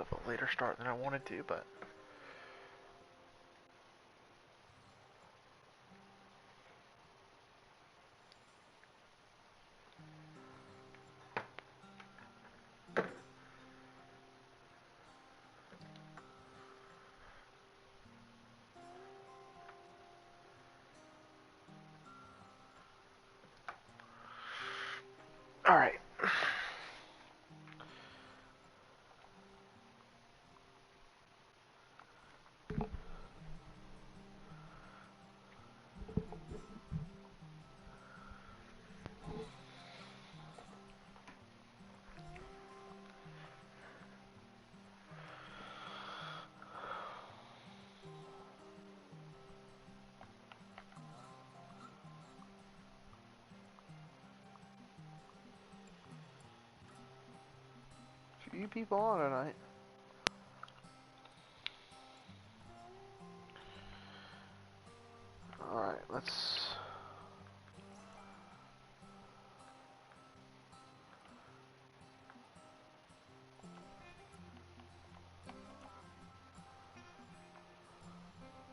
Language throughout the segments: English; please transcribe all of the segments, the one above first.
of a later start than I wanted to, but all right. Few people on tonight. All right, let's.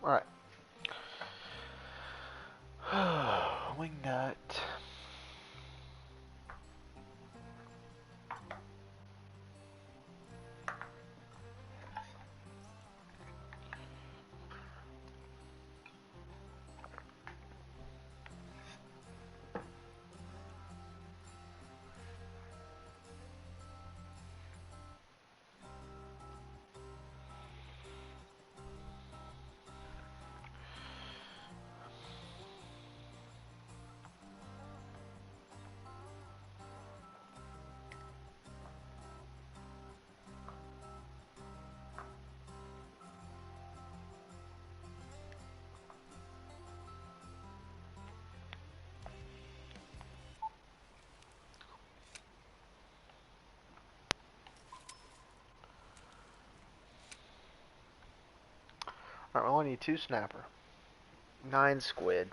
All right. Wingnut. All right, we only need 2 snapper, 9 squid,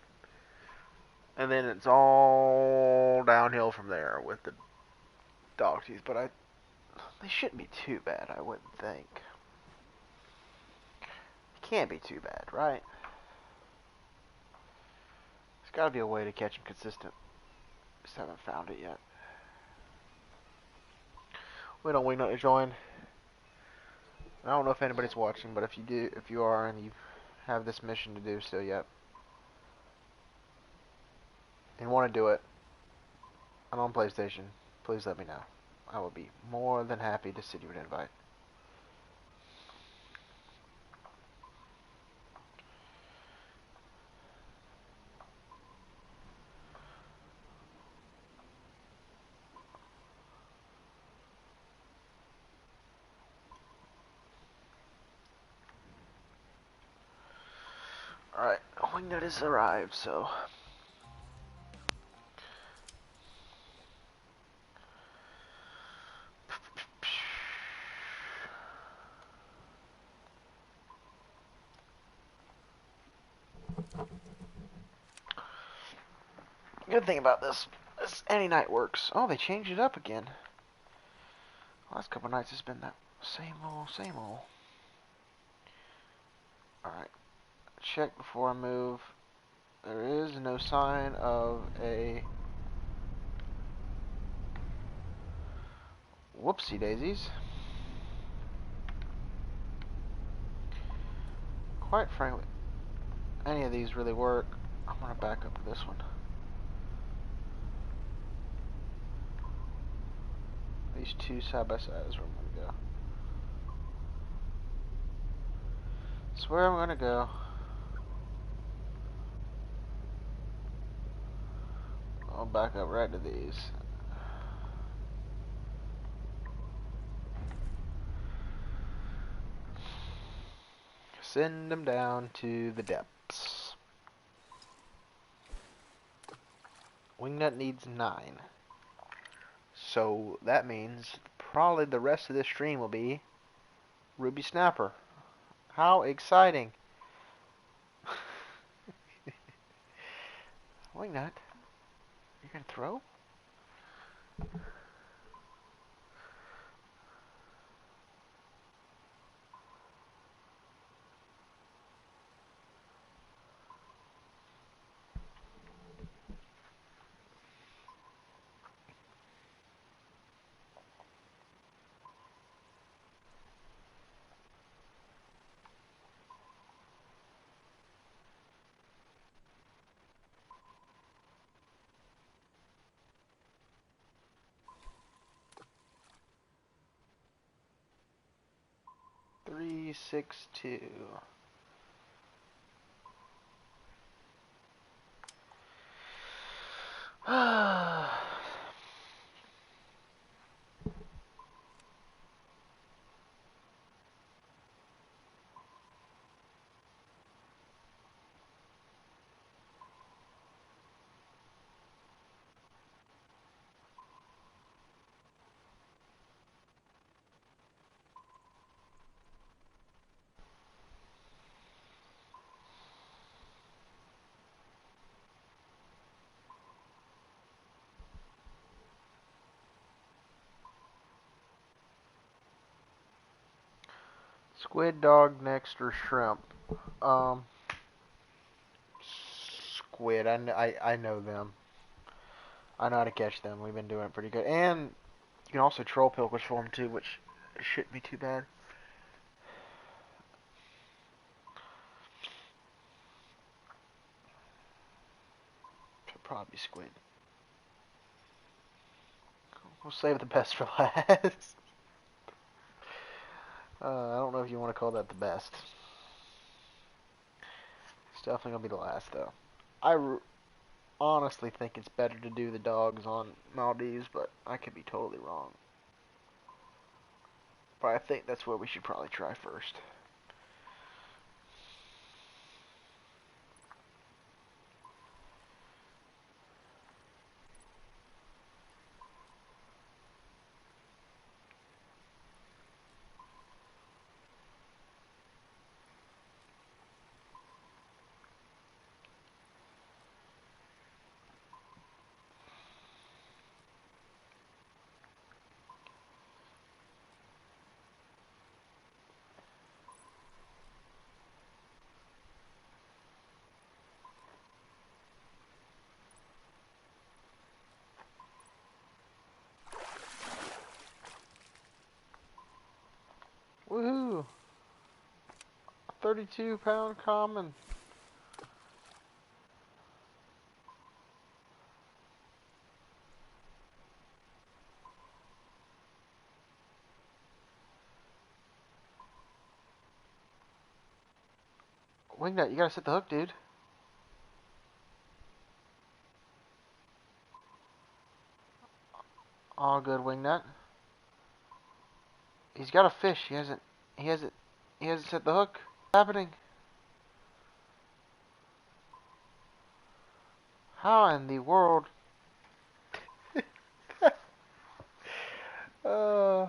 and then it's all downhill from there with the dog teeth. But they shouldn't be too bad, I wouldn't think. It can't be too bad, right? There's got to be a way to catch them consistent. Just haven't found it yet. We don't wingnut to join. I don't know if anybody's watching, but if you do, if you are and you have this mission to do so yet, and want to do it, I'm on PlayStation, please let me know. I will be more than happy to send you an invite. Alright, wingnut has arrived, so good thing about this any night works. Oh, they changed it up again. Last couple nights it's been that same old, same old. Alright, check before I move. There is no sign of a whoopsie daisies. Quite frankly, any of these really work. I'm gonna back up to this one. These 2 side by side is where I'm gonna go. That's where I'm gonna go. I'll back up right to these. Send them down to the depths. Wingnut needs 9. So that means probably the rest of this stream will be Ruby Snapper. How exciting! Wingnut, you're gonna throw? 362. Squid, dog, next, or shrimp? Um, Squid. I know them. I know how to catch them. We've been doing it pretty good. And you can also troll pilchards for them too, which shouldn't be too bad. Should probably be squid. We'll save the best for last. I don't know if you want to call that the best. It's definitely gonna be the last though. Honestly think it's better to do the dogs on Maldives, but I could be totally wrong. But I think that's what we should probably try first. Woohoo! 32-pound common. Wingnut, you gotta set the hook, dude. All good, Wingnut. He's got a fish. He hasn't set the hook. What's happening? How in the world? uh,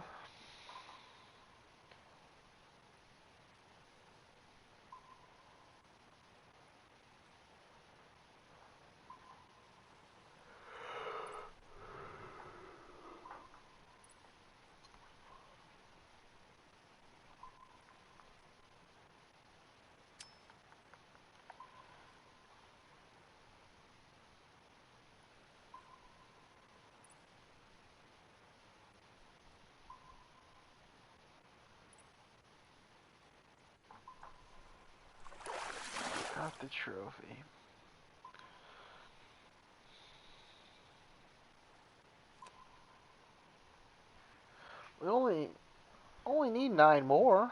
got the trophy. We only need 9 more.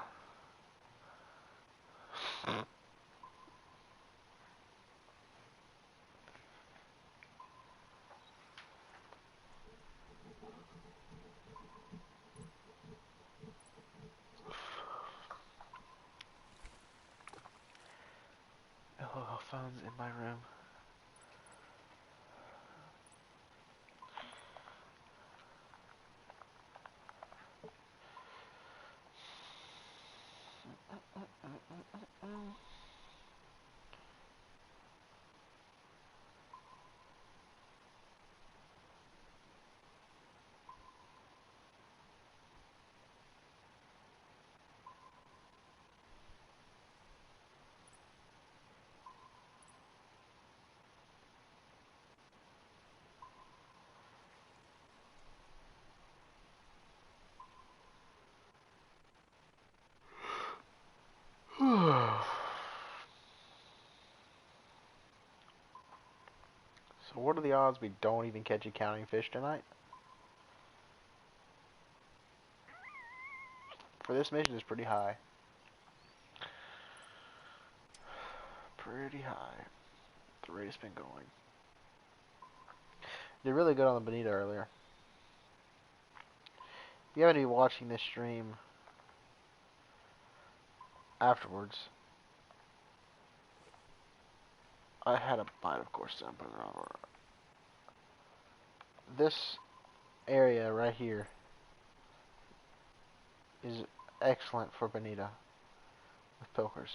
Oh, phone's in my room. So what are the odds we don't even catch a counting fish tonight? For this mission, it's pretty high. pretty high. The rate it's been going. Did really good on the Bonita earlier. If you haven't been watching this stream afterwards, I had a bite, of course, so I'm putting it over. This area right here is excellent for Bonita with pilkers.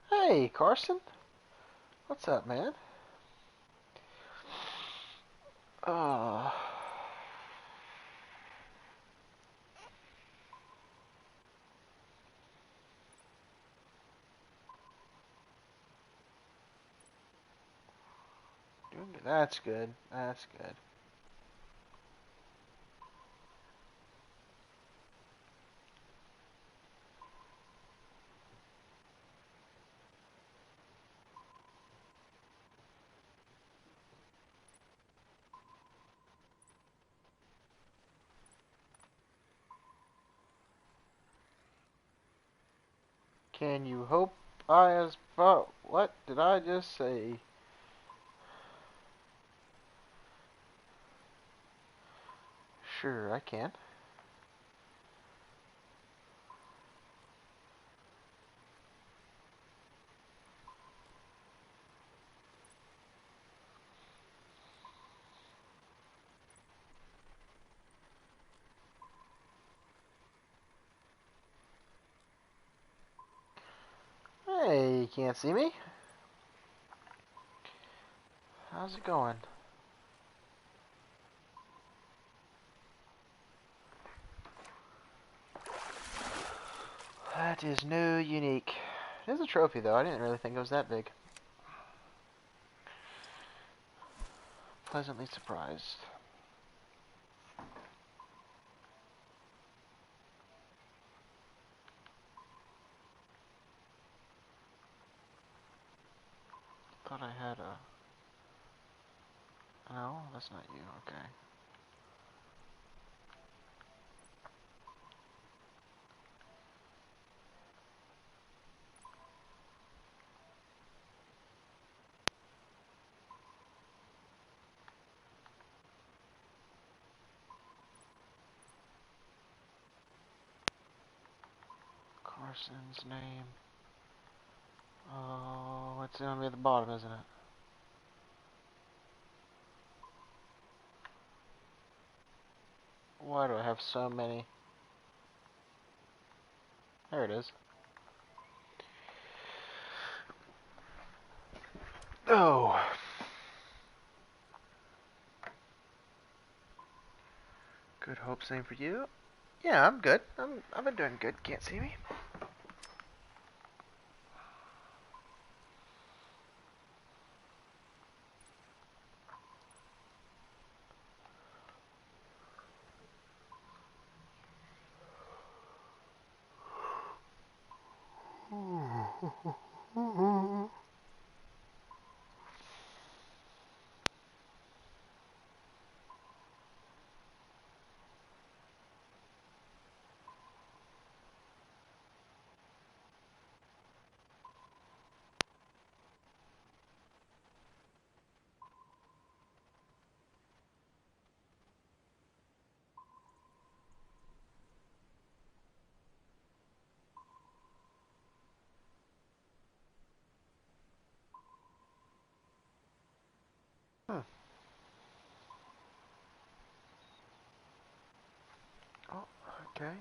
Hey, Carson. What's up, man? Uh, doing good. That's good. That's good. Can you hope I as what did I just say? Sure, I can. Hey, you can't see me? How's it going? That is no unique. It is a trophy, though. I didn't really think it was that big. Pleasantly surprised. Thought I had a... No, that's not you. Okay. Carson's name. Oh, it's gonna be at the bottom, isn't it? Why do I have so many? There it is. Oh. Good hope, same for you. Yeah, I'm good. I've been doing good. Can't see me. Hmm. Oh, okay.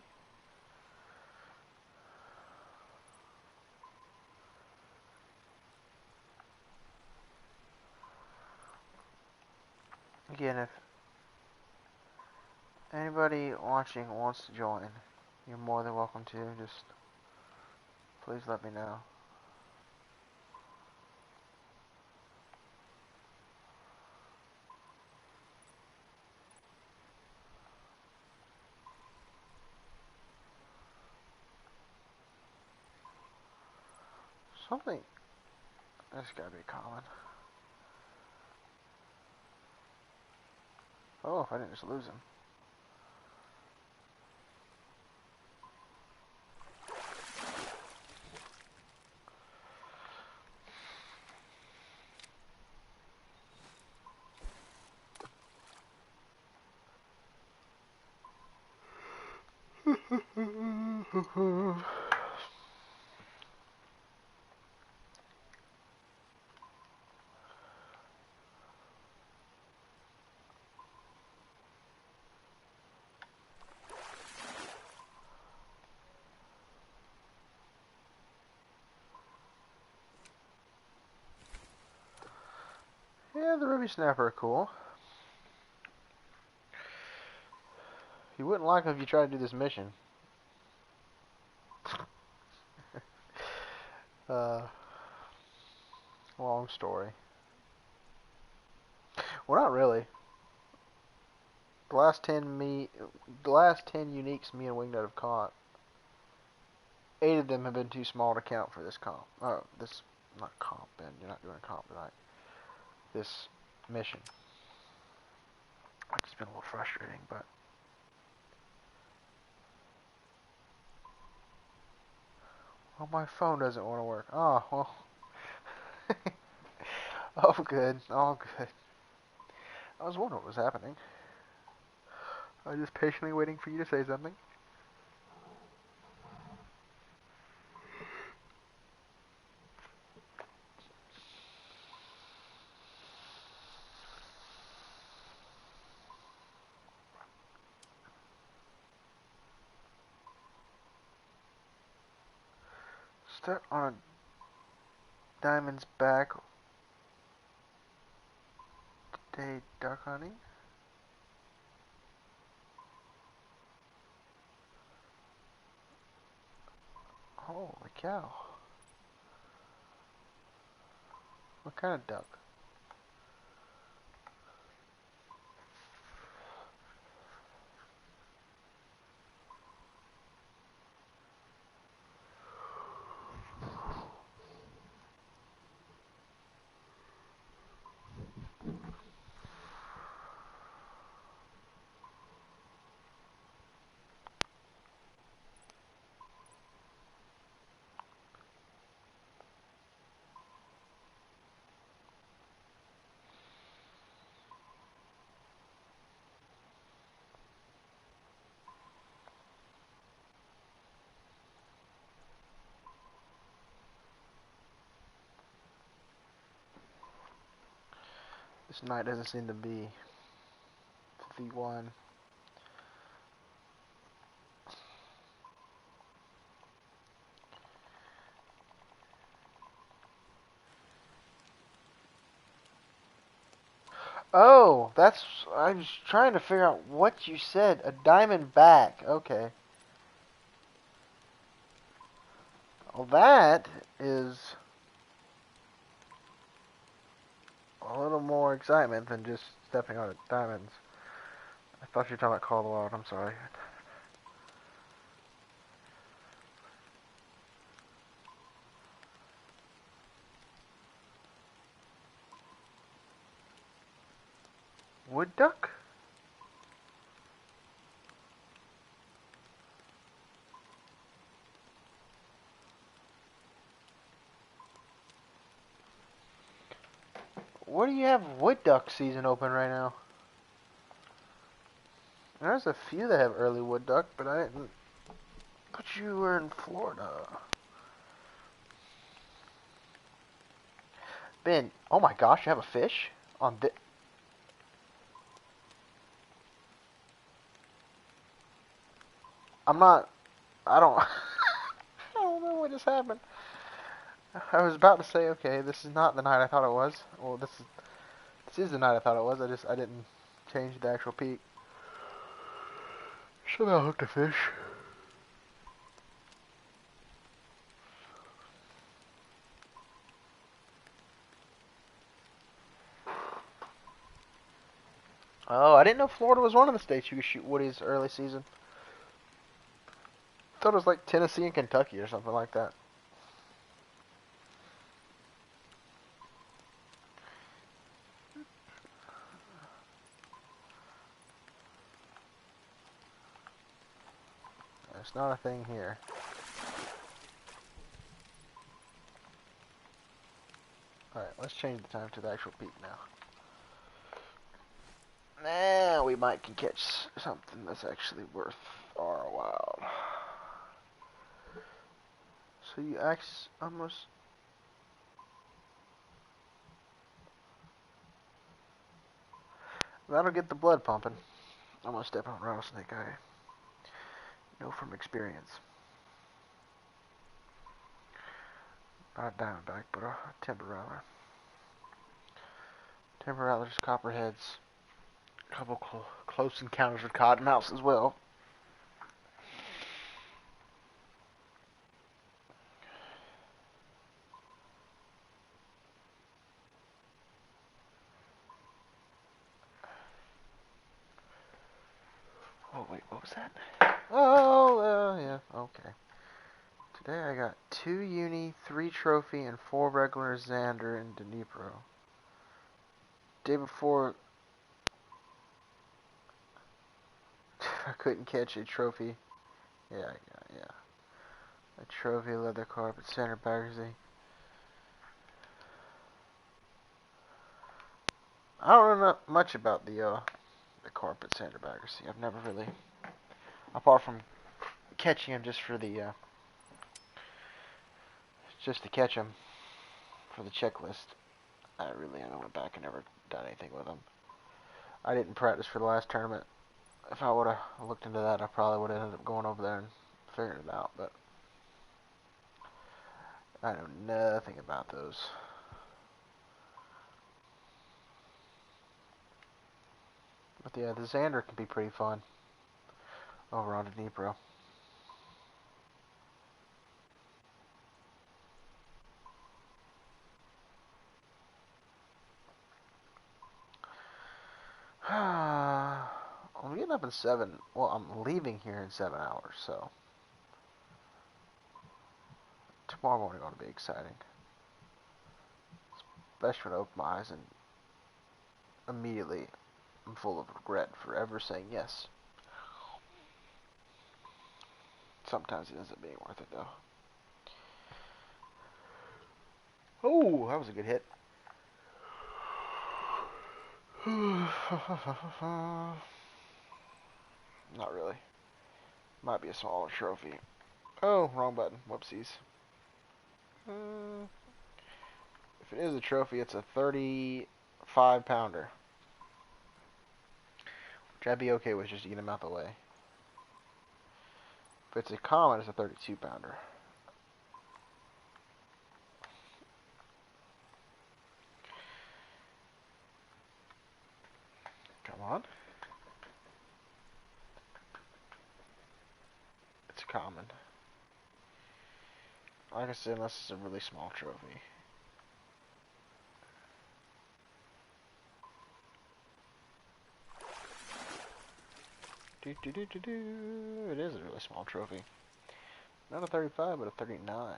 Again, if anybody watching wants to join, you're more than welcome to. Just please let me know. Something. That's gotta be common. Oh, if I didn't just lose him. Yeah, the Ruby Snapper are cool. You wouldn't like them if you tried to do this mission. Uh, long story. Well, not really. The last 10 uniques me and Wingnut have caught, 8 of them have been too small to count for this comp. This not comp, Ben. You're not doing a comp tonight. This mission. It's been a little frustrating, but oh, my phone doesn't want to work. Oh well. Oh good. Oh good. I was wondering what was happening. I was just patiently waiting for you to say something. Start on a diamond's back today duck hunting. Holy cow. What kind of duck? This night doesn't seem to be the one. Oh, that's. I was trying to figure out what you said. A diamond back. Okay. Well, that is a little more excitement than just stepping on diamonds. I thought you were talking about Call of the Wild. I'm sorry. Wood duck? What do you have wood duck season open right now? There's a few that have early wood duck, but I didn't. But you were in Florida. Ben, oh my gosh, you have a fish on this. I'm not. I don't. I don't know what just happened. I was about to say, okay, this is not the night I thought it was. Well, this is the night I thought it was. I didn't change the actual peak. Somehow hooked a fish. Oh, I didn't know Florida was one of the states you could shoot woodies early season. I thought it was like Tennessee and Kentucky or something like that. It's not a thing here. Alright, let's change the time to the actual peak now. Now we might can catch something that's actually worth our while. So you almost... That'll get the blood pumping. I'm gonna step on rattlesnake. I know from experience. Not a diamondback, but a timber rattler. Timber rattlers, copperheads, a couple close encounters with cottonmouths as well. Oh wait, what was that? Oh, yeah, okay. Today I got 2 uni, 3 trophy, and 4 regular Xander in Dnipro. Day before, I couldn't catch a trophy. Yeah. A trophy, leather carpet, center Baggersey. I don't know much about the carpet Sandra Baggersey. I've never really, apart from catching them just to catch them for the checklist. I haven't went back and never done anything with them. I didn't practice for the last tournament. If I would have looked into that, I probably would have ended up going over there and figuring it out. But I know nothing about those. But yeah, the Xander can be pretty fun over on Dnipro. I'm getting up in 7. Well, I'm leaving here in 7 hours, so tomorrow morning ought to be exciting. Especially when I open my eyes and immediately I'm full of regret for ever saying yes. Sometimes it ends up being worth it, though. Oh, that was a good hit. Not really. Might be a smaller trophy. Oh, wrong button. Whoopsies. If it is a trophy, it's a 35-pounder. Which I'd be okay with just to get him out the way. If it's a common, it's a 32-pounder. Come on. It's a common. Like I said, unless it's a really small trophy. It is a really small trophy. Not a 35, but a 39.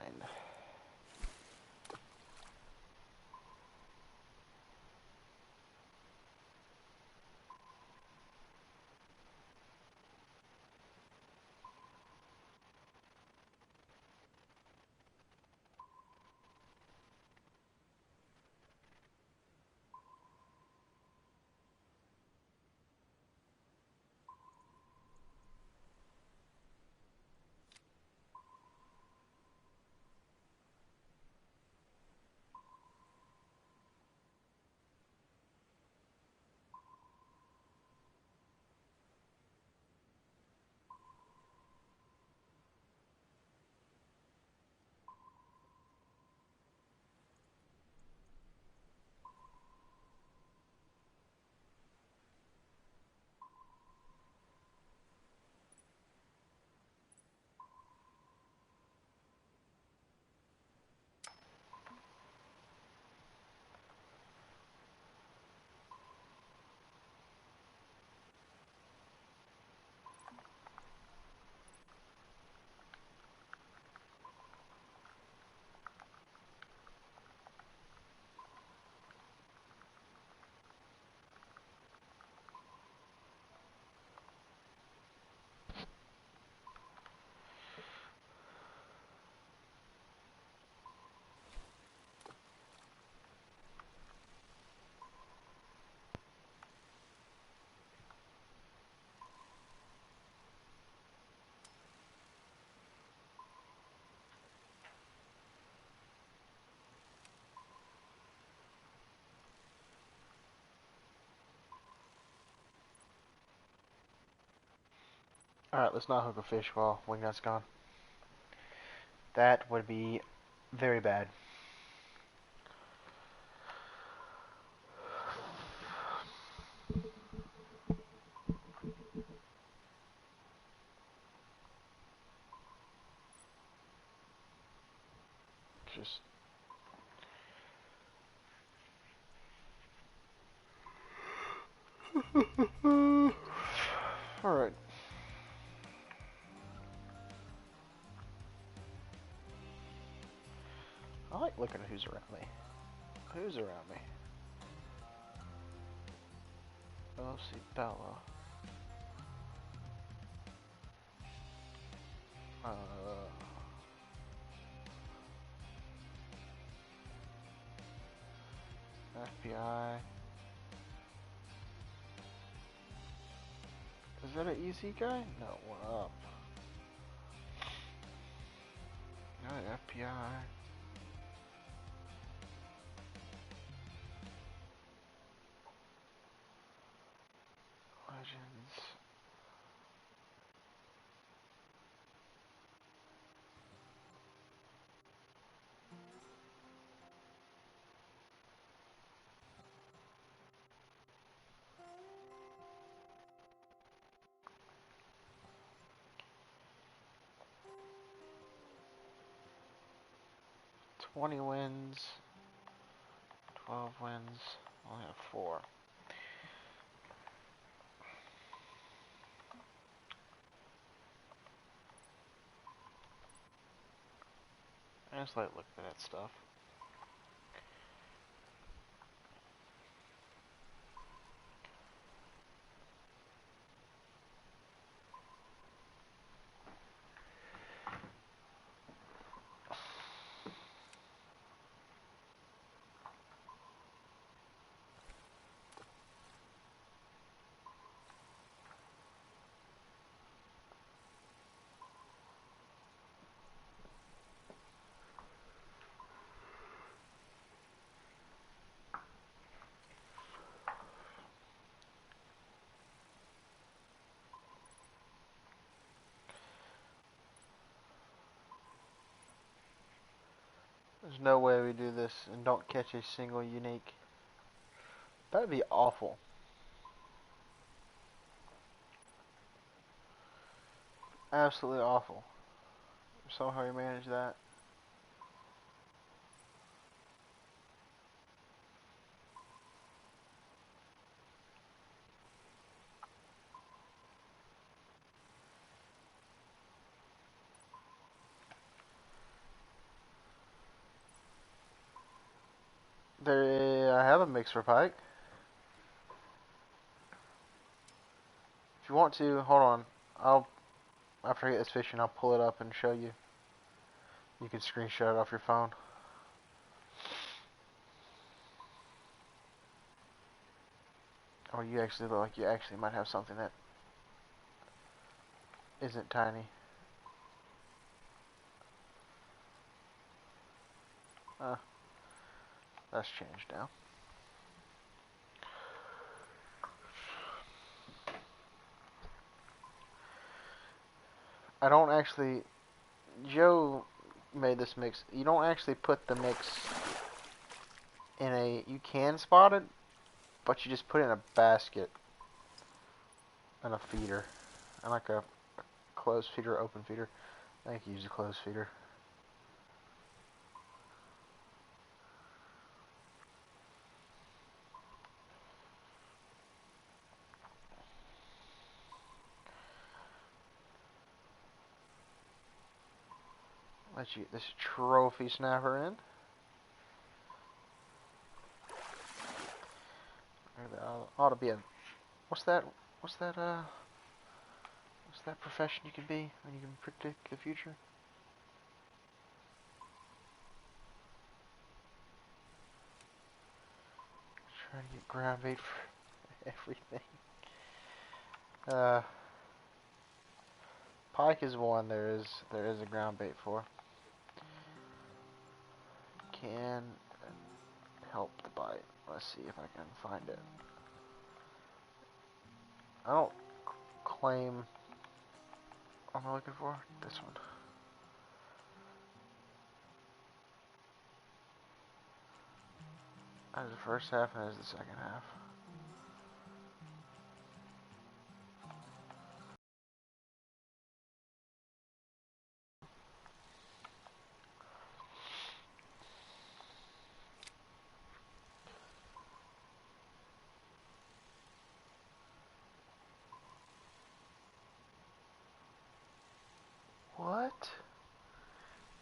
Alright, let's not hook a fish while Wingnut's gone. That would be very bad. Just alright. I like looking at who's around me. Who's around me? Oh, see Bella. FBI. Is that an easy guy? No, what up? No, FBI. Legends. Twenty wins. 12 wins. Only have 4. I just like looking at that stuff. There's no way we do this and don't catch a single unique. That'd be awful. Absolutely awful. Somehow you manage that. There, I have a mix for pike. If you want to, hold on. After I get this fishing, I'll pull it up and show you. You can screenshot it off your phone. Or you actually look like you actually might have something that isn't tiny. That's changed now. I don't actually... Joe made this mix. You don't actually put the mix in a... You can spot it, but you just put it in a basket and a feeder. And like a closed feeder, open feeder. I think you use a closed feeder. Let you get this trophy snapper in. There ought to be a... What's that? What's that profession you can be when you can predict the future? Trying to get ground bait for everything. Pike is one there is a ground bait for. Can help the bite. Let's see if I can find it. I don't claim am I looking for? This one. That is the first half and that is the second half. What?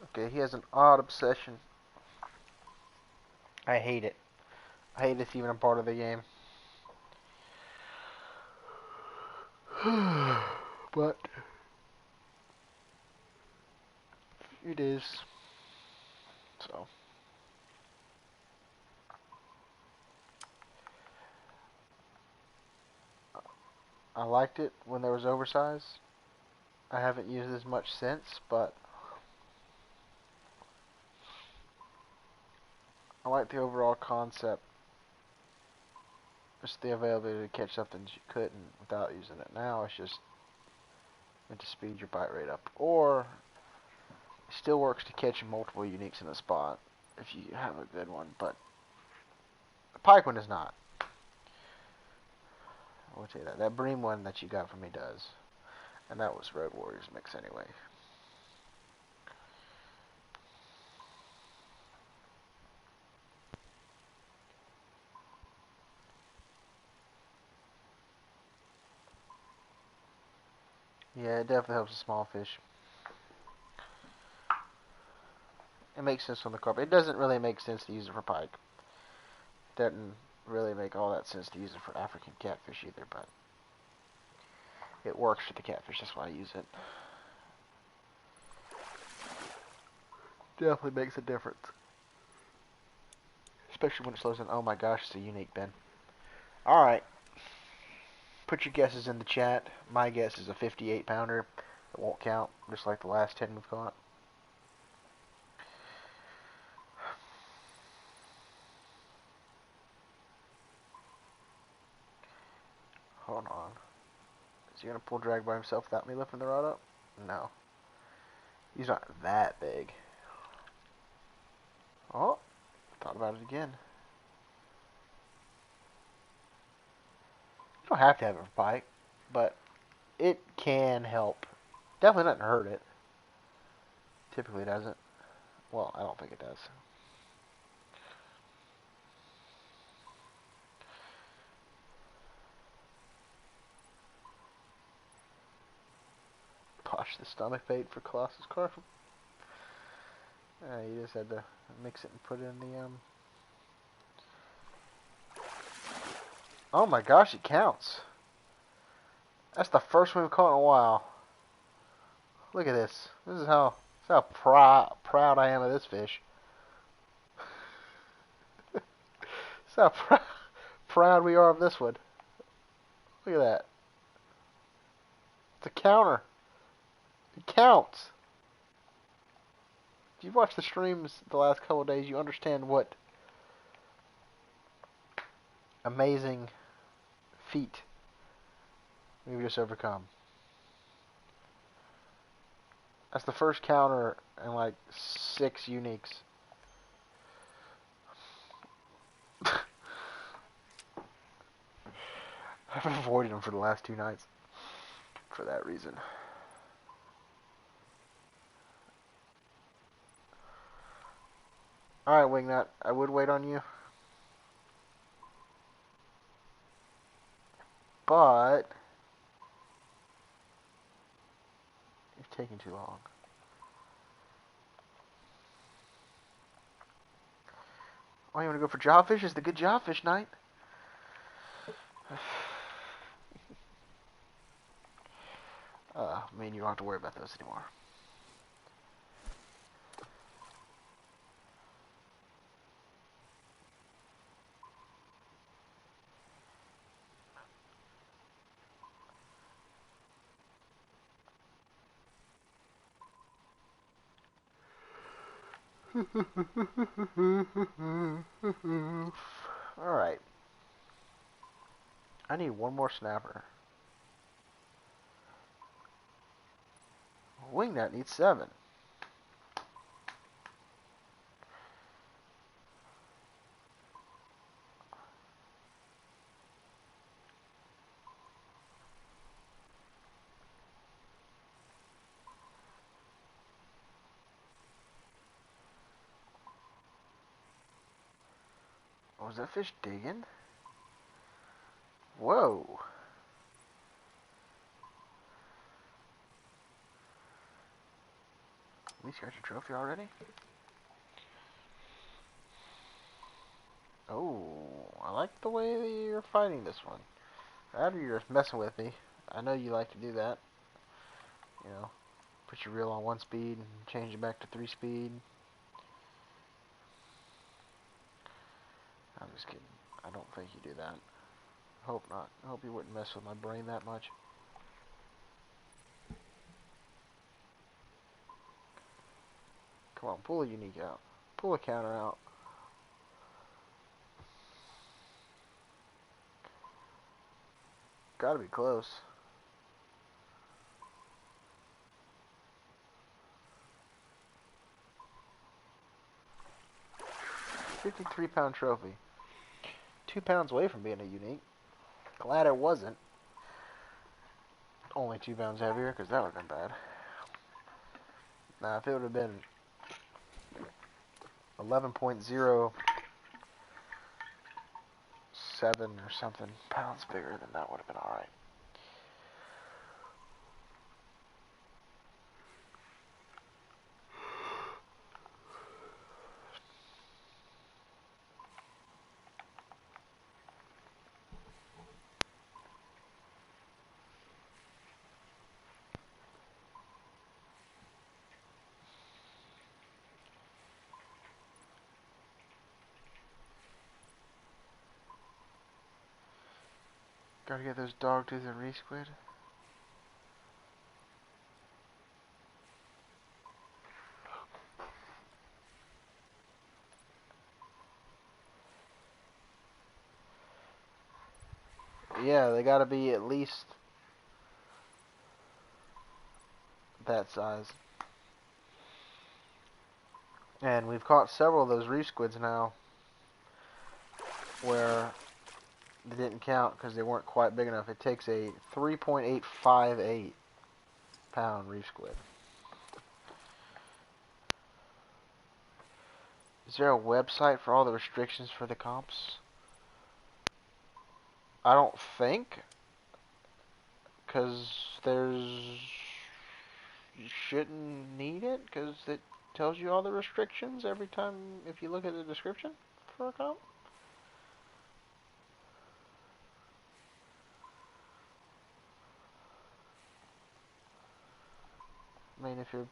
Okay, he has an odd obsession. I hate it. I hate it's even a part of the game. But it is. So I liked it when there was oversized. I haven't used as much since, but I like the overall concept. Just the availability to catch something you couldn't without using it. Now it's just meant to speed your bite rate up. Or it still works to catch multiple uniques in a spot if you have a good one, but the pike one is not. I will tell you that. That bream one that you got from me does. And that was Road Warriors mix anyway. Yeah, it definitely helps the small fish. It makes sense on the carp. It doesn't really make sense to use it for pike. Doesn't really make all that sense to use it for African catfish either, but it works for the catfish. That's why I use it. Definitely makes a difference. Especially when it slows down. Oh my gosh, it's a unique bin. Alright. Put your guesses in the chat. My guess is a 58 pounder. It won't count, just like the last 10 we've caught. Hold on. Is he going to pull drag by himself without me lifting the rod up? No. He's not that big. Oh, thought about it again. You don't have to have it for pike, but it can help. Definitely doesn't hurt it. Typically doesn't. Well, I don't think it does. Posh the stomach bait for Colossus Carp. You just had to mix it and put it in the Oh my gosh, it counts. That's the first one we've caught in a while. Look at this. This is how proud I am of this fish. This is how proud we are of this one. Look at that. It's a counter. It counts. If you've watched the streams the last couple of days, you understand what amazing feat we've just overcome. That's the first counter in like 6 uniques. I've avoided them for the last 2 nights for that reason. Alright, Wingnut, I would wait on you. But you're taking too long. Oh, you want to go for jawfish? It's the good jawfish night. I mean, you don't have to worry about those anymore. Alright. I need one more snapper. Wingnut needs 7. Oh, was that fish digging? Whoa. At least you got your trophy already? Oh, I like the way that you're fighting this one. Rather you're just messing with me. I know you like to do that. You know, put your reel on 1 speed and change it back to 3 speed. I'm just kidding. I don't think you do that. Hope not. I hope you wouldn't mess with my brain that much. Come on, pull a unique out. Pull a counter out. Gotta be close. 53-pound trophy. 2 pounds away from being a unique. Glad it wasn't. Only 2 pounds heavier, because that would have been bad. Now, if it would have been 11.07 or something pounds bigger, then that would have been alright. Gotta get those dogtooth and re-squid. Yeah, they gotta be at least that size. And we've caught several of those reef squids now where they didn't count because they weren't quite big enough. It takes a 3.858 pound reef squid. Is there a website for all the restrictions for the comps? I don't think, because you shouldn't need it, because it tells you all the restrictions every time if you look at the description for a comp. I mean, if you're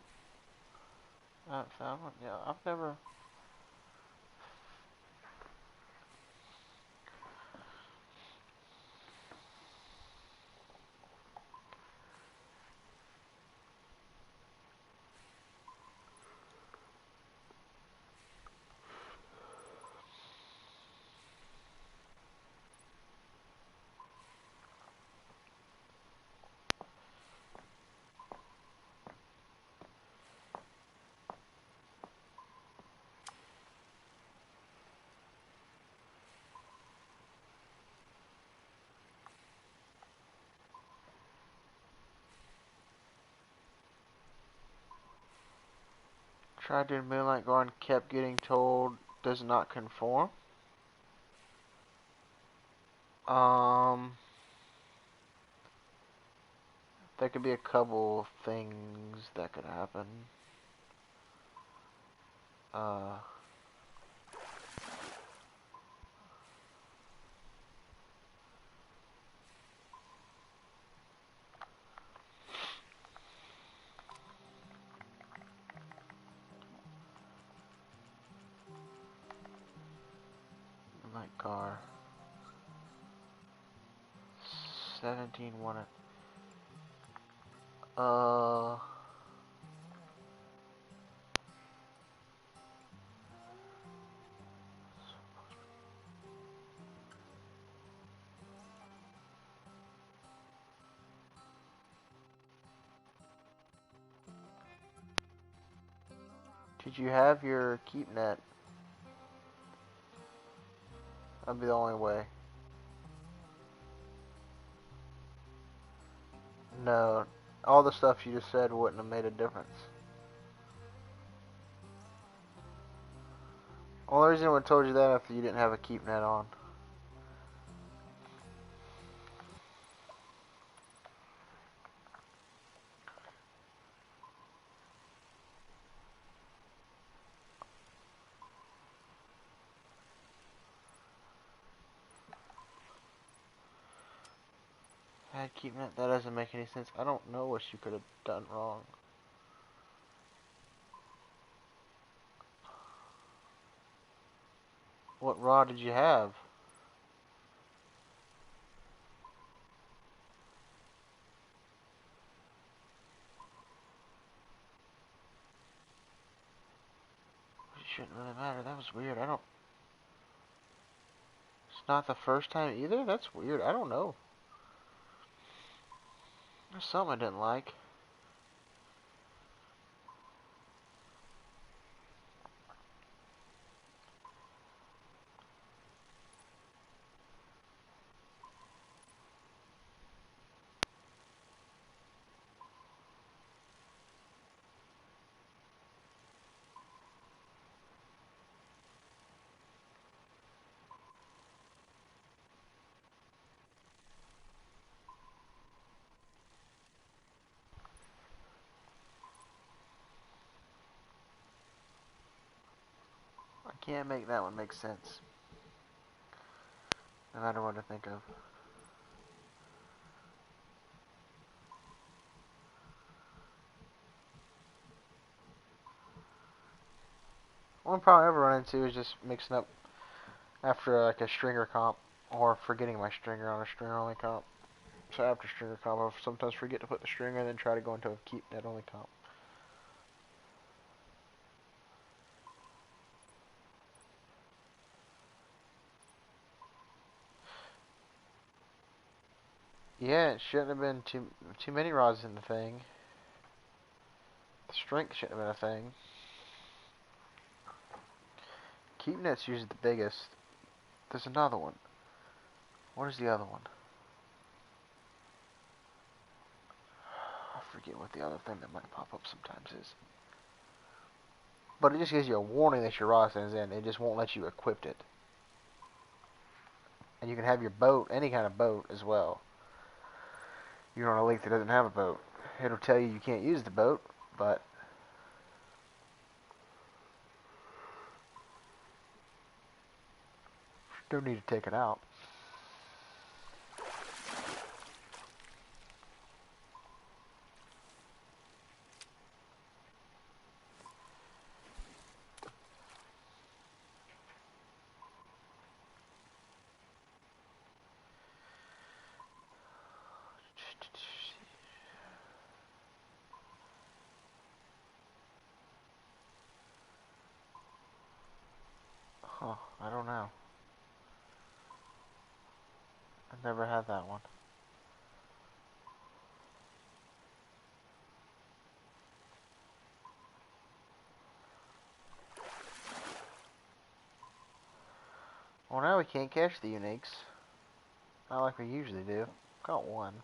not found one, yeah, I've never. Tried doing Moonlight Garden, kept getting told does not conform. There could be a couple things that could happen. My car. 17 wanted. Could you have your keep net? That'd be the only way. No, all the stuff you just said wouldn't have made a difference. Only reason I would have told you that if you didn't have a keep net on. Had keep net? That doesn't make any sense. I don't know what you could have done wrong. What rod did you have? It shouldn't really matter. That was weird. I don't... It's not the first time either? That's weird. I don't know. There's something I didn't like. I can't make that one make sense. No matter what I think of. One problem I ever run into is just mixing up after like a stringer comp or forgetting my stringer on a stringer only comp. So after stringer comp, I'll sometimes forget to put the stringer and then try to go into a keep net only comp. Yeah, it shouldn't have been too many rods in the thing. The strength shouldn't have been a thing. Keep net's usually the biggest. There's another one. What is the other one? I forget what the other thing that might pop up sometimes is. But it just gives you a warning that your rod stands in. It just won't let you equip it. And you can have your boat, any kind of boat as well. You're on a lake that doesn't have a boat. It'll tell you you can't use the boat, but don't need to take it out. Huh, I don't know. I've never had that one. Well, now we can't catch the uniques. Not like we usually do. Got one.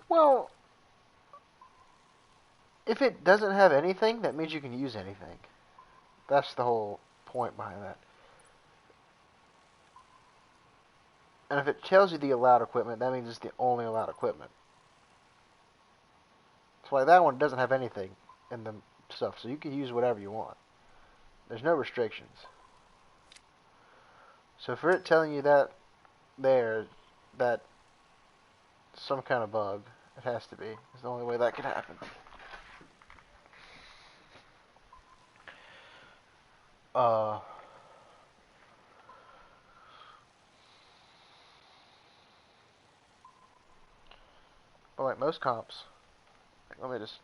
Well, if it doesn't have anything, that means you can use anything. That's the whole point behind that. And if it tells you the allowed equipment, that means it's the only allowed equipment. So like that one doesn't have anything in the stuff, so you can use whatever you want. There's no restrictions. So for it telling you that there, that some kind of bug, it has to be. It's the only way that could happen. Uh, But like most comps, like, let me just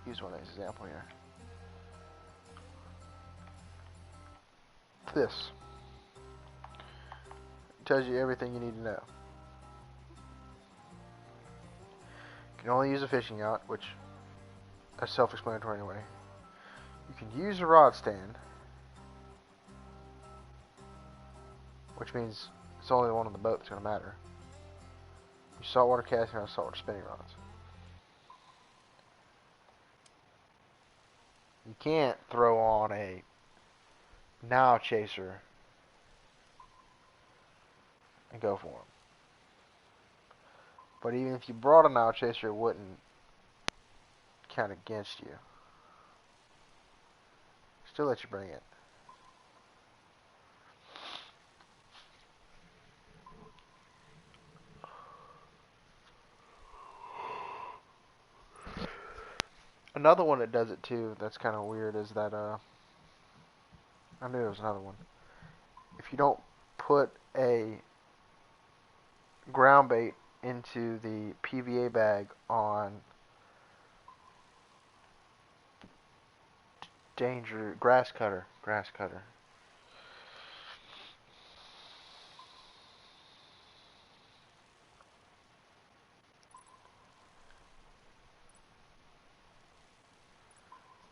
use one example here. This tells you everything you need to know. You can only use a fishing yacht, which is self-explanatory anyway. You can use a rod stand, which means it's only the one on the boat that's going to matter. You saltwater casting or saltwater spinning rods. You can't throw on a now chaser and go for them. But even if you brought a now chaser, it wouldn't count against you. Still let you bring it. Another one that does it too, that's kind of weird, is that, I knew there was another one. If you don't put a ground bait into the PVA bag on danger, grass cutter.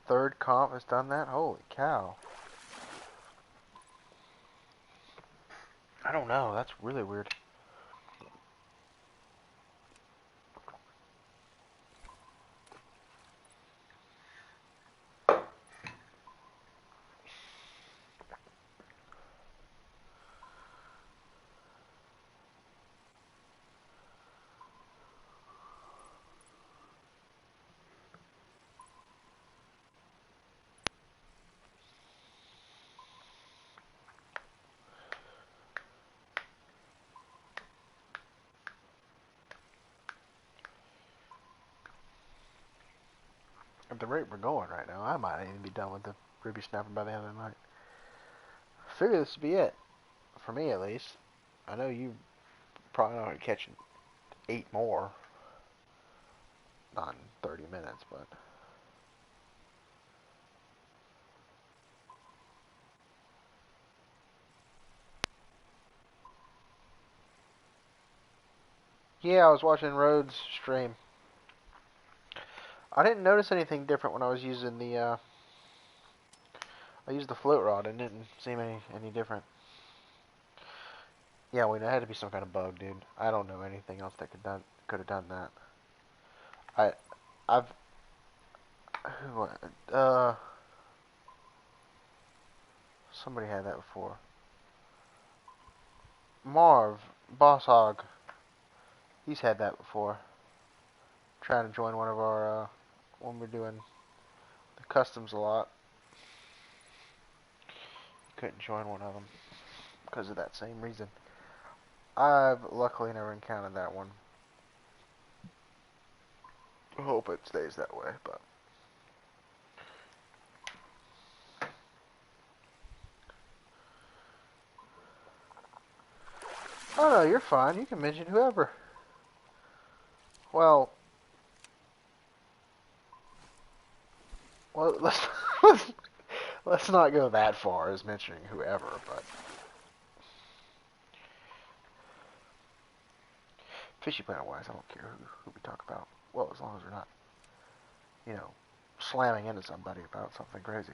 Third comp has done that? Holy cow. I don't know, that's really weird. At the rate we're going right now, I might even be done with the ruby snapper by the end of the night. I figure this would be it. For me, at least. I know you probably not catching 8 more. Not in 30 minutes, but... Yeah, I was watching Rhodes stream. I didn't notice anything different when I was using the, I used the float rod and it didn't seem any different. Yeah, wait, it had to be some kind of bug, dude. I don't know anything else that could have done that. I've, somebody had that before. Marv, Boss Hog, he's had that before. Trying to join one of our, when we're doing the customs a lot. Couldn't join one of them because of that same reason. I've luckily never encountered that one. I hope it stays that way, but... Oh no, you're fine. You can mention whoever. Well, let's let's not go that far as mentioning whoever, but Fishy Planet wise, I don't care who we talk about. Well, as long as we're not, you know, slamming into somebody about something crazy.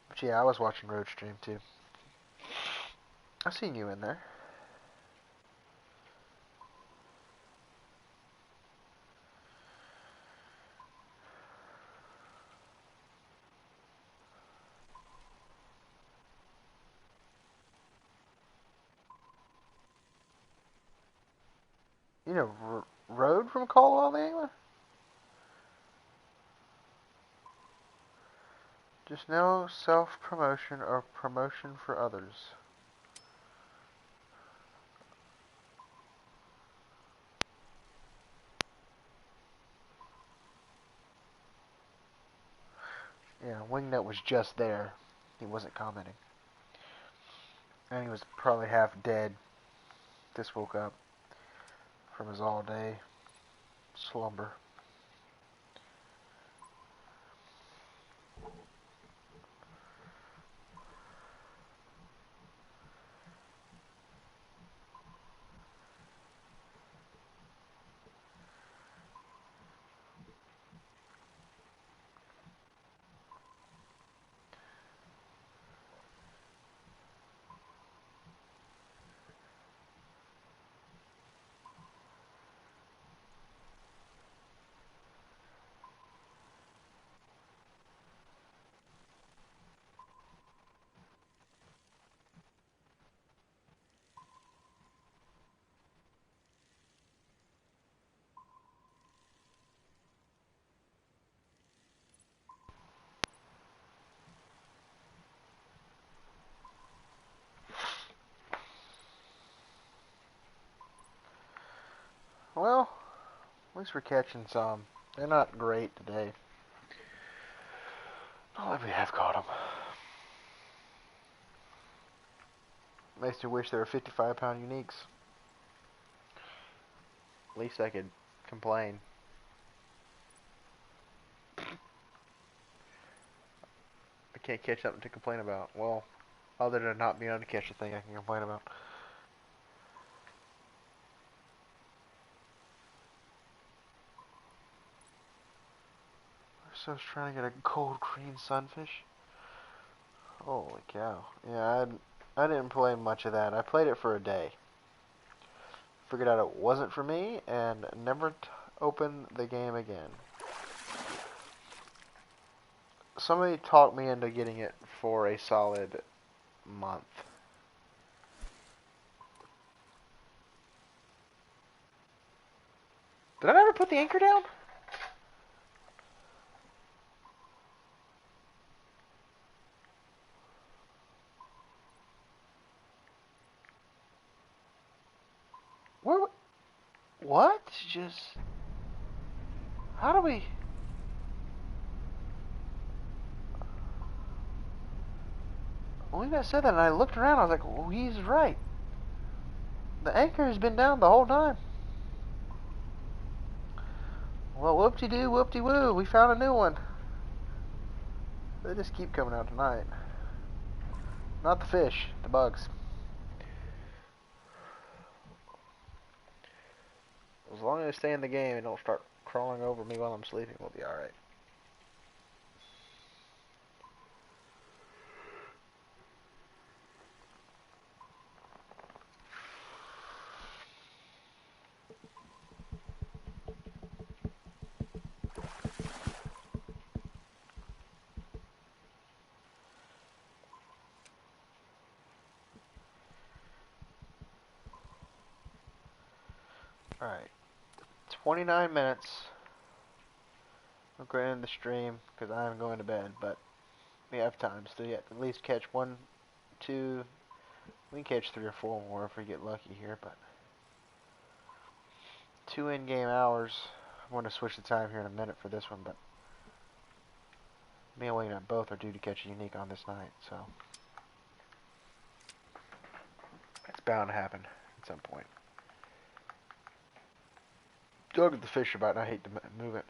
But yeah, I was watching Road Stream too. I seen you in there. You know, Road from Caldwell the Angler? Just no self-promotion or promotion for others. Yeah, Wingnut was just there. He wasn't commenting. And he was probably half dead. Just woke up from his all day slumber. Well, at least we're catching some. They're not great today. Not like we have caught them. Makes me wish there were 55-pound uniques. At least I could complain. I can't catch something to complain about. Well, other than not being able to catch a thing I can complain about. So I was trying to get a cold green sunfish. Holy cow. Yeah, I didn't play much of that. I played it for a day. Figured out it wasn't for me and never opened the game again. Somebody talked me into getting it for a solid month. Did I ever put the anchor down? Where? What? Just... How do we... When I said that and I looked around, I was like, well, he's right. The anchor has been down the whole time. Well, whoop-de-doo, whoop-de-woo, we found a new one. They just keep coming out tonight. Not the fish, the bugs. As long as I stay in the game and don't start crawling over me while I'm sleeping, we'll be alright. Alright. 29 minutes. I'm going to end the stream because I'm going to bed, but we have time. So yeah, at least catch 1, 2, we can catch 3 or 4 more if we get lucky here, but 2 in-game hours. I'm going to switch the time here in a minute for this one, but me and William both are due to catch a unique on this night, so it's bound to happen at some point. Dug at the fish about, and I hate to move it.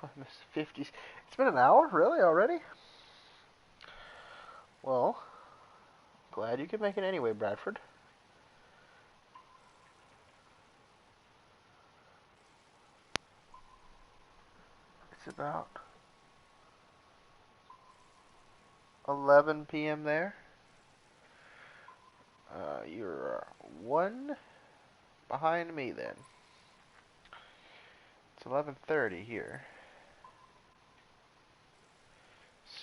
I missed 50. It's been an hour, really, already? Well, glad you could make it anyway, Bradford. It's about 11 p.m. there. You're 1 behind me then. It's 11:30 here.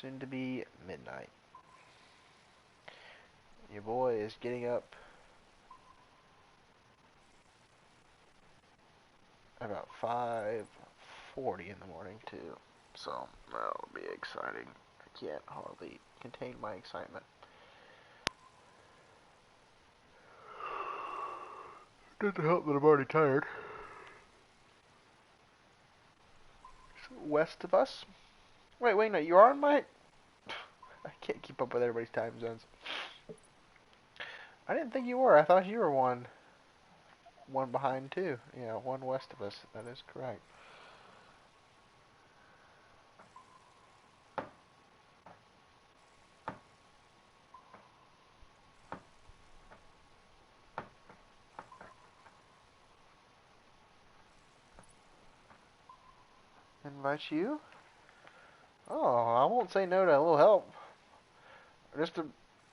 Soon to be midnight. Your boy is getting up about 5:40 6:40 in the morning too. So that'll be exciting. I can't hardly contain my excitement. Doesn't help that I'm already tired. West of us? Wait, no, you are on my... I can't keep up with everybody's time zones. I didn't think you were. I thought you were one behind too. Yeah, one west of us. That is correct. Invite you? Oh, I won't say no to a little help. Just a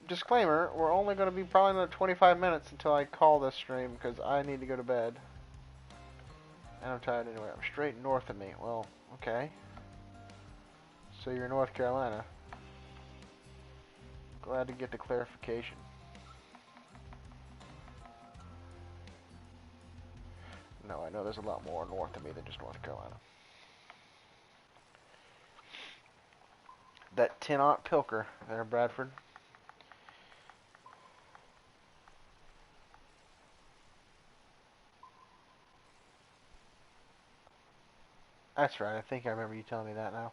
disclaimer, we're only going to be probably another 25 minutes until I call this stream because I need to go to bed. And I'm tired anyway. I'm straight north of me. Well, okay. So you're North Carolina. Glad to get the clarification. No, I know there's a lot more north of me than just North Carolina. That 10-aught Pilker there, Bradford. That's right. I think I remember you telling me that now.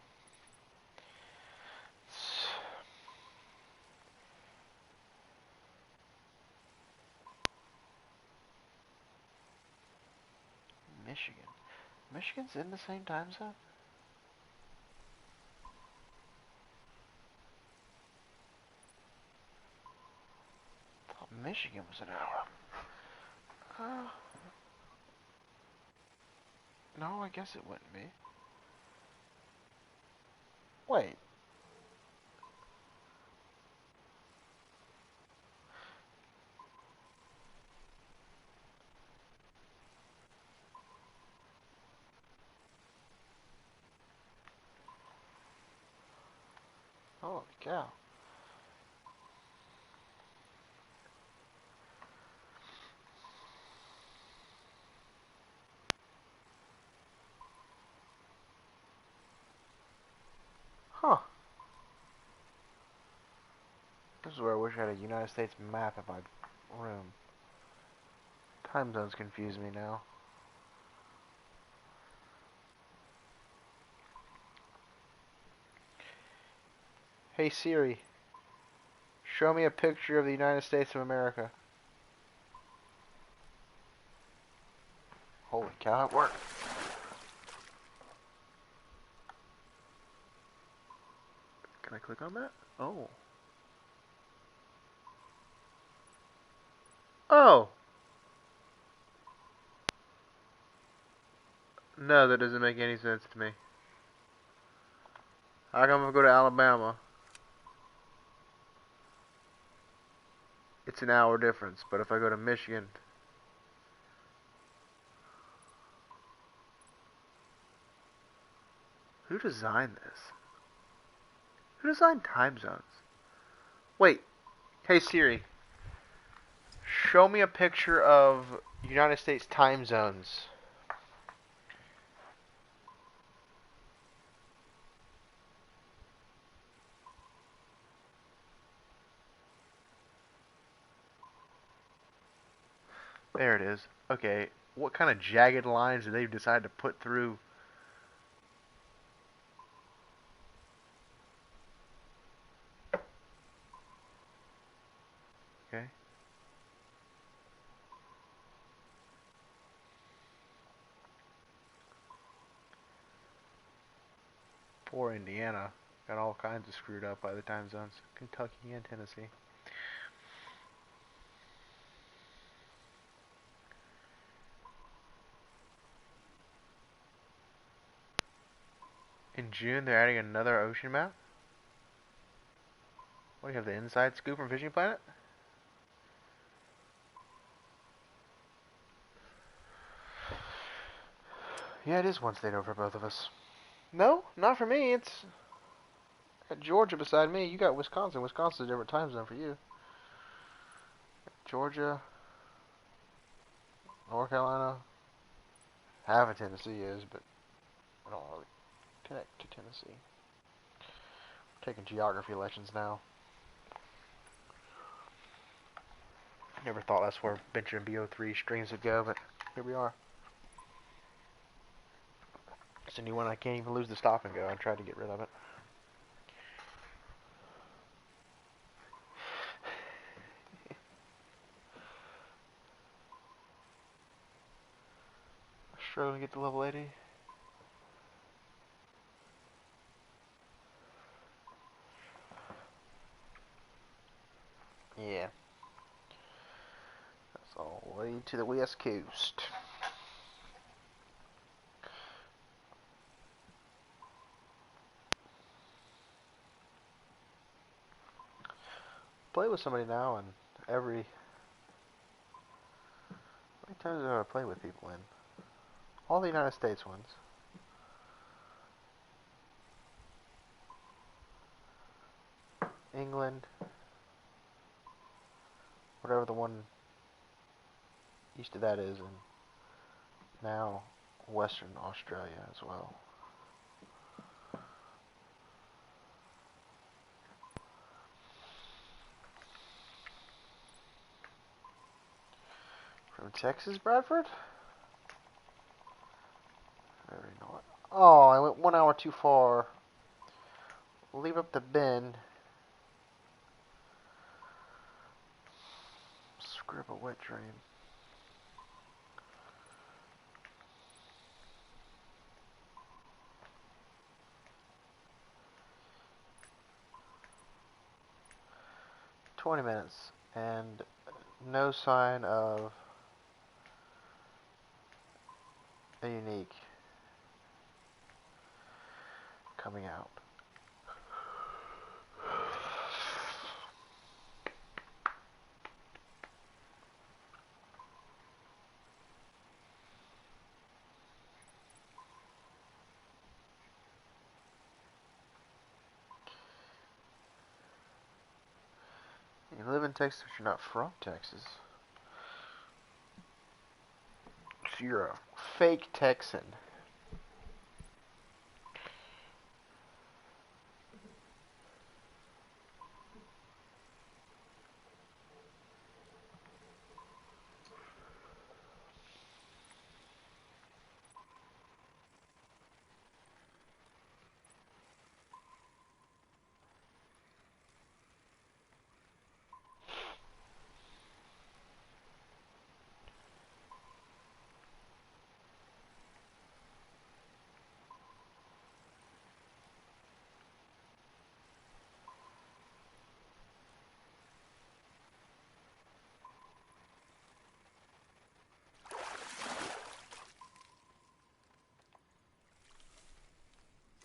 Michigan. Michigan's in the same time zone? I thought Michigan was an hour. No, I guess it wouldn't be. Wait. Holy cow. Huh. This is where I wish I had a United States map in my room. Time zones confuse me now. Hey Siri, show me a picture of the United States of America. Holy cow, it worked. Can I click on that? Oh. Oh! No, that doesn't make any sense to me. How come if I go to Alabama, it's an hour difference, but if I go to Michigan... Who designed this? Who designed time zones? Wait. Hey Siri, show me a picture of United States time zones. There it is. Okay, what kind of jagged lines did they decide to put through? Okay. Poor Indiana. Got all kinds of screwed up by the time zones. Kentucky and Tennessee. In June, they're adding another ocean map? What do you have, the inside scoop from Fishing Planet? Yeah, it is one state over both of us. No, not for me. It's got Georgia beside me. You got Wisconsin. Wisconsin's a different time zone for you. Georgia, North Carolina, half of Tennessee is, but I don't really connect to Tennessee. I'm taking geography lessons now. Never thought that's where Benjamin BO3 streams would go, but here we are. It's a new one. I can't even lose the stop and go. I tried to get rid of it. Struggling to get to level 80. Yeah. That's all the way to the west coast. Play with somebody now, and how many times have I played with people in? All the United States ones. England. Whatever the one east of that is, and now Western Australia as well. From Texas, Bradford? Very not. Oh, I went 1 hour too far. Leave up the bend. Screw up a wet dream. $20 and no sign of a unique coming out. You live in Texas, but you're not from Texas. So you're a fake Texan.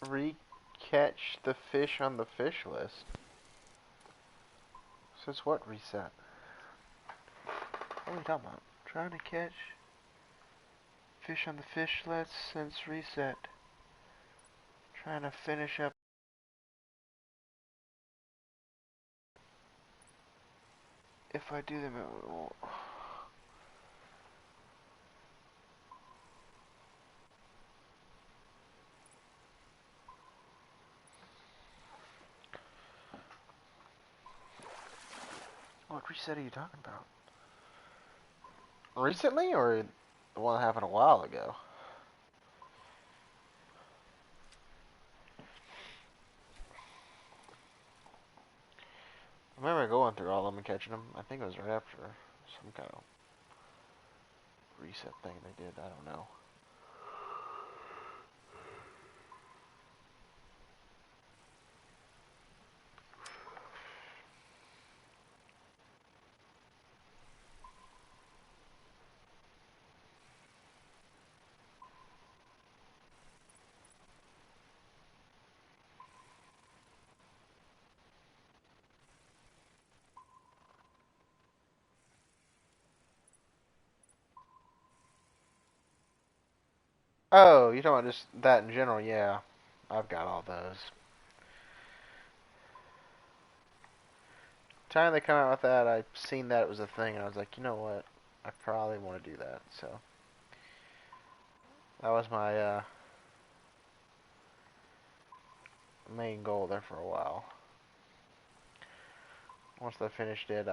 Re-catch the fish on the fish list. Since what reset? What are we talking about? Trying to catch fish on the fish list since reset. Trying to finish up. If I do them, it will. What reset are you talking about? Recently, or the one that happened a while ago? I remember going through all of them and catching them. I think it was right after some kind of reset thing they did. I don't know. Oh, you're talking about just that in general? Yeah, I've got all those. Time they come out with that, I seen that it was a thing, and I was like, you know what? I probably want to do that. So that was my main goal there for a while. Once I finished it,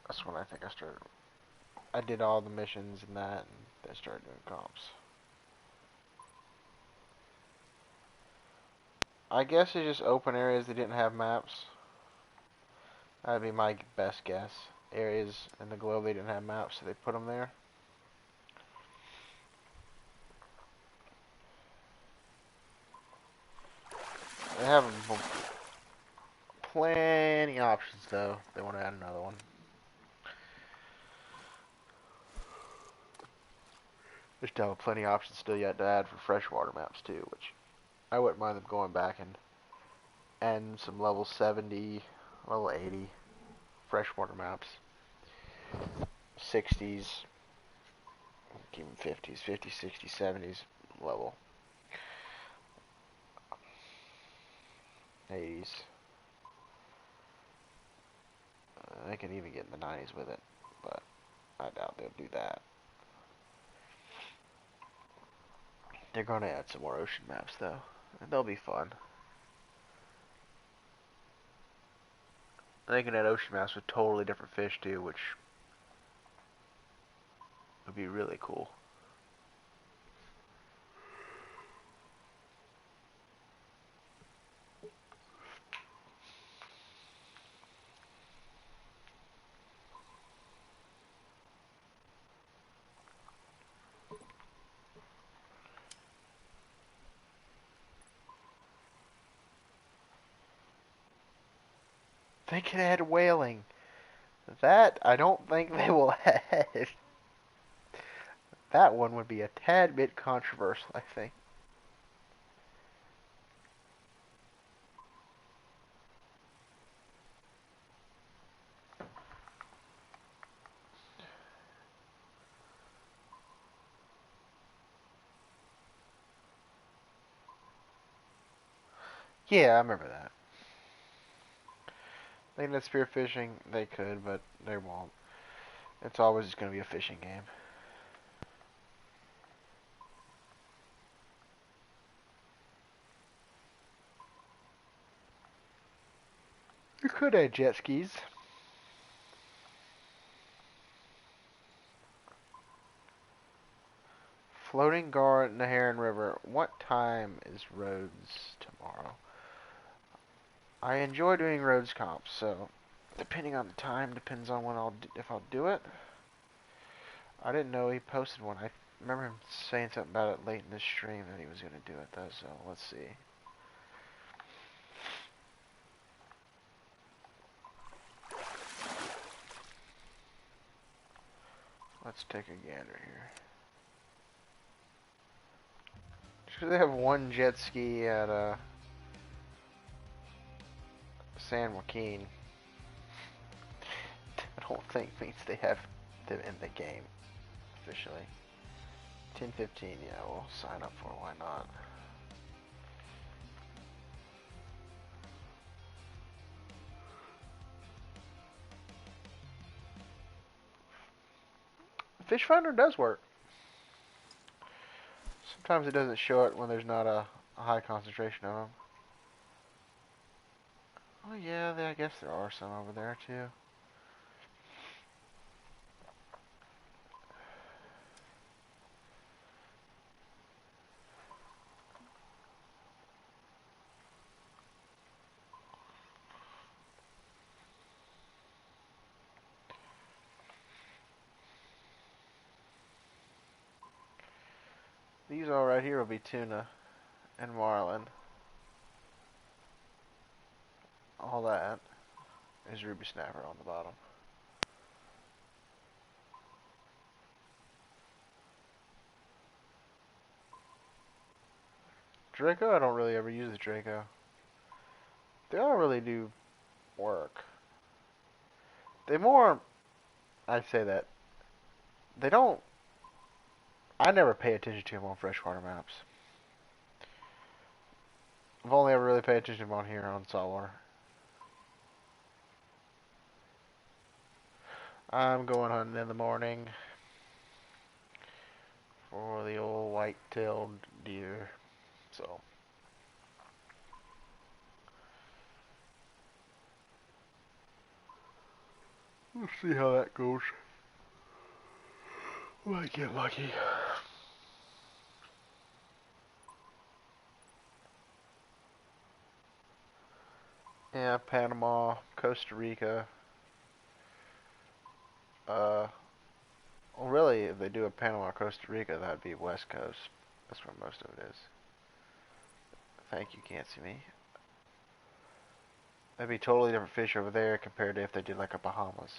that's when I think I started. I did all the missions and that, and I started doing comps. I guess it's just open areas that didn't have maps. That'd be my best guess. Areas in the globe they didn't have maps, so they put them there. They have plenty options though. They want to add another one. They still have plenty of options still yet to add for freshwater maps too, which I wouldn't mind them going back and some level 70, level 80 freshwater maps. 60s, even 50s, 50s, 60s, 70s level. 80s. They can even get in the 90s with it, but I doubt they'll do that. They're going to add some more ocean maps though, and they'll be fun. They can add ocean maps with totally different fish too, which would be really cool. They can add whaling. That I don't think they will add. That one would be a tad bit controversial, I think. Yeah, I remember that. They did spearfishing, they could, but they won't. It's always just going to be a fishing game. You could add jet skis. Floating guard in the Heron River. What time is roads tomorrow? I enjoy doing roads comps, so depending on the time, depends on when if I'll do it. I didn't know he posted one. I remember him saying something about it late in the stream that he was going to do it though, so let's see. Let's take a gander here. Just 'cause they have one jet ski at San Joaquin, I don't think means they have them in the game officially. 10:15, yeah, we'll sign up for it, why not? Fish Finder does work. Sometimes it doesn't show it when there's not a high concentration of them. Oh yeah, I guess there are some over there too. These all right here will be tuna and marlin. All that is ruby snapper on the bottom. Draco, I don't really ever use the Draco. They all really do work. They more, I'd say that, they don't, I never pay attention to them on freshwater maps. I've only ever really paid attention to them on here on saltwater. I'm going hunting in the morning for the old white-tailed deer. So we'll see how that goes. Might get lucky. Yeah, Panama, Costa Rica. Well, really, if they do a Panama, Costa Rica, that'd be West Coast. That's where most of it is. Thank you, can't see me. That'd be totally different fish over there compared to if they did like a Bahamas.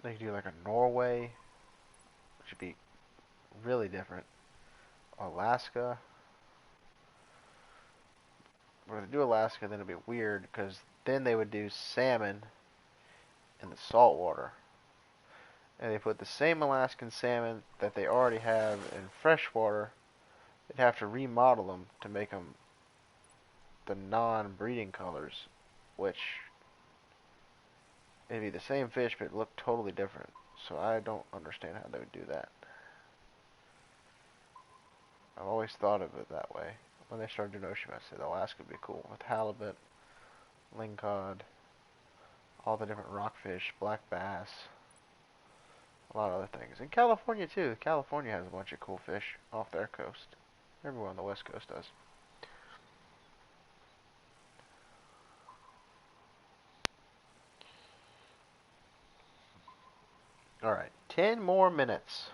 They could do like a Norway, which would be really different. Alaska. But if they do Alaska, then it'd be weird because then they would do salmon in the saltwater. And they put the same Alaskan salmon that they already have in freshwater. They'd have to remodel them to make them the non-breeding colors, which it'd be the same fish but look totally different. So I don't understand how they would do that. I've always thought of it that way. When they started doing ocean, I said Alaska would be cool with halibut, lingcod, all the different rockfish, black bass, a lot of other things. And California too. California has a bunch of cool fish off their coast. Everywhere on the west coast does. Alright, 10 more minutes.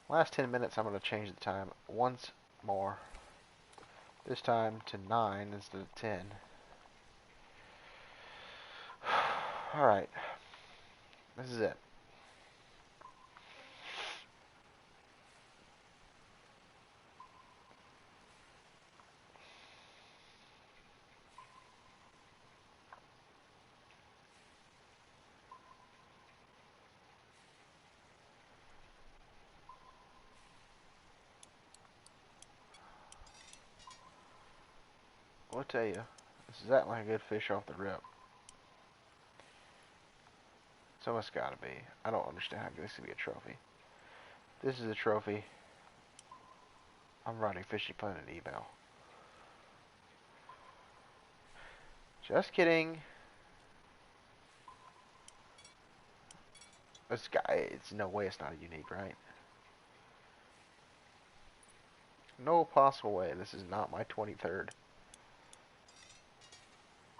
Last 10 minutes I'm going to change the time once more. This time to 9 instead of 10. Alright. This is it. I'll tell you, this is acting like a good fish off the rip. So it's gotta be. I don't understand how this could be a trophy. This is a trophy. I'm writing Fishy Planet email. Just kidding. This guy, it's no way it's not a unique, right? No possible way. This is not my 23rd.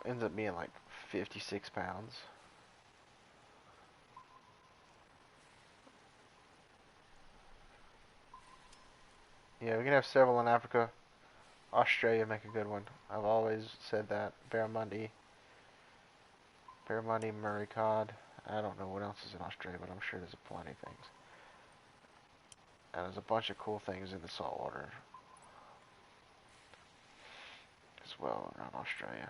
Ends up being like 56 pounds. Yeah, we can have several in Africa. Australia make a good one. I've always said that. Barramundi, Murray cod. I don't know what else is in Australia, but I'm sure there's plenty of things. And there's a bunch of cool things in the saltwater as well around Australia.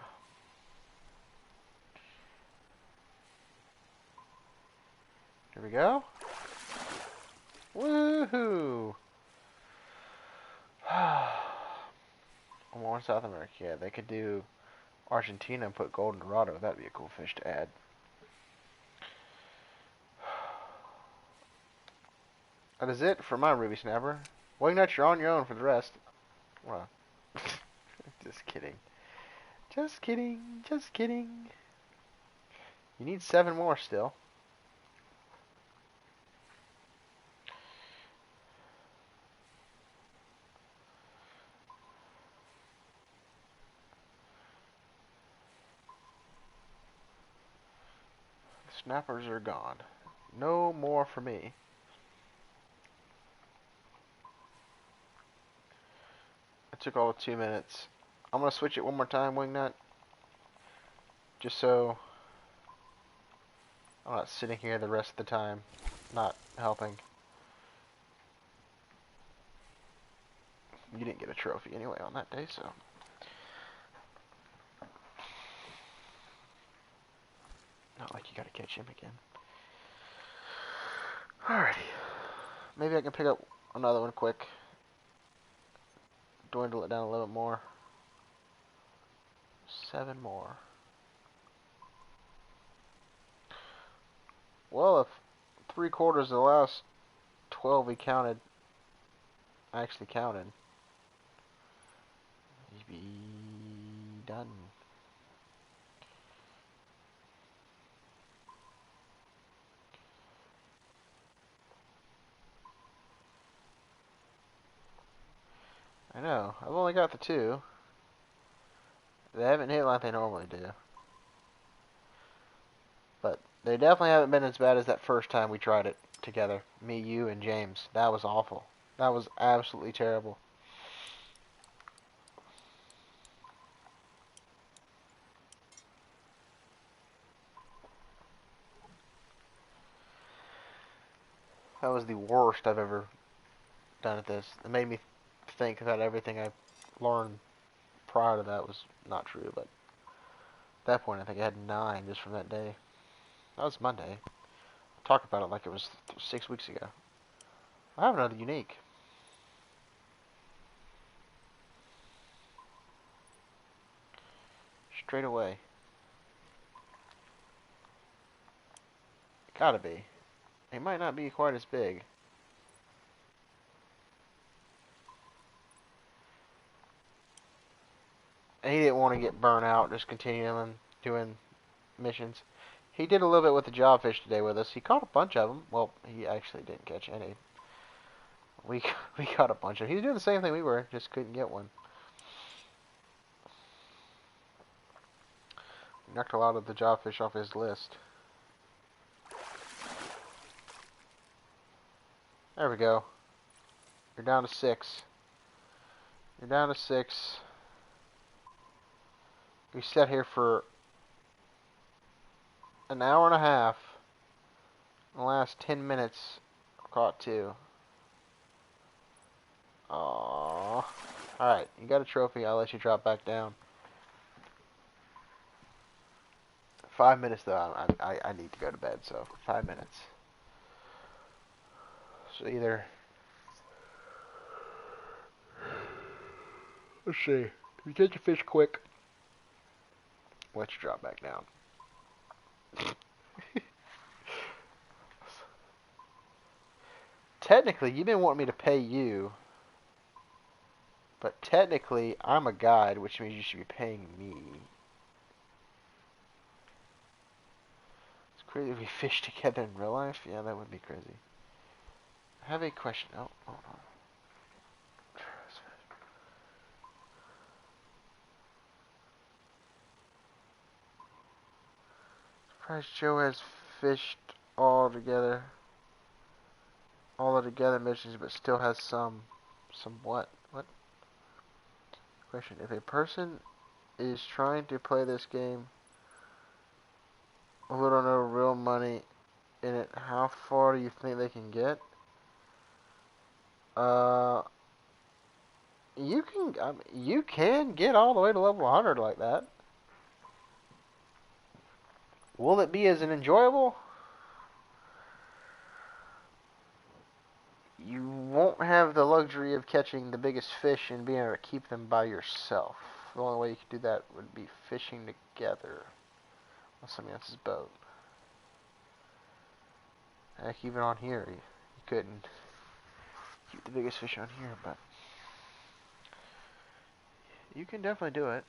Here we go. Woohoo! More in South America. Yeah, they could do Argentina and put golden dorado. That'd be a cool fish to add. That is it for my Ruby Snapper. Wingnut, you're on your own for the rest. Well, just kidding. Just kidding. Just kidding. You need 7 more still. The snappers are gone. No more for me. It took all of 2 minutes. I'm going to switch it one more time, Wingnut. Just so I'm not sitting here the rest of the time, not helping. You didn't get a trophy anyway on that day, so. Not like you gotta catch him again. Alrighty. Maybe I can pick up another one quick. Dwindle it down a little bit more. 7 more. Well, if 3/4 of the last 12 we counted, actually counted, he'd be done. I know, I've only got the 2. They haven't hit like they normally do. But they definitely haven't been as bad as that first time we tried it together. Me, you, and James. That was awful. That was absolutely terrible. That was the worst I've ever done at this. It made me think that everything I learned prior to that was not true. But at that point, I think I had 9 just from that day. That was Monday. Talk about it like it was 6 weeks ago. I have another unique. Straight away. Gotta be. It might not be quite as big. And he didn't want to get burnt out just continuing doing missions. He did a little bit with the jobfish today with us. He caught a bunch of them. Well, he actually didn't catch any. We we caught a bunch of them. He was doing the same thing we were, just couldn't get one. We knocked a lot of the jobfish off his list. There we go. You're down to 6. You're down to 6. We sat here for an hour and a half. In the last 10 minutes, caught 2. Aww. Alright, you got a trophy. I'll let you drop back down. 5 minutes though. I need to go to bed, so 5 minutes. So either... Let's see. If you catch a fish quick, let you drop back down. Technically, you've been wanting me to pay you, but technically, I'm a guide, which means you should be paying me. It's crazy if we fish together in real life. Yeah, that would be crazy. I have a question. Oh, hold on. Surprised Joe has fished all together missions, but still has some what? What? Question. If a person is trying to play this game with no real money in it, how far do you think they can get? You can get all the way to level 100 like that. Will it be as enjoyable? You won't have the luxury of catching the biggest fish and being able to keep them by yourself. The only way you could do that would be fishing together on somebody else's boat. Heck, even on here, you couldn't keep the biggest fish on here, but you can definitely do it.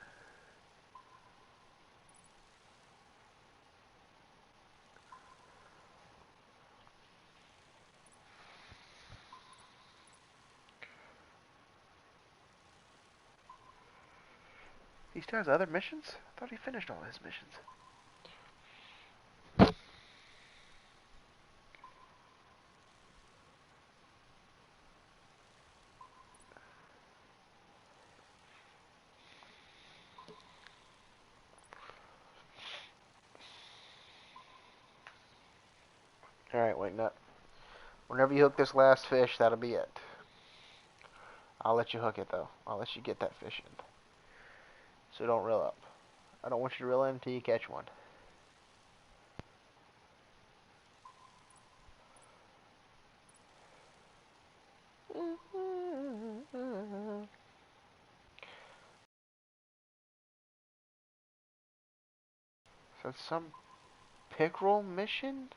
He still has other missions? I thought he finished all his missions. Alright, Wingnut. Whenever you hook this last fish, that'll be it. I'll let you hook it, though. I'll let you get that fish in. So don't reel up. I don't want you to reel in until you catch one. So it's some pickerel mission?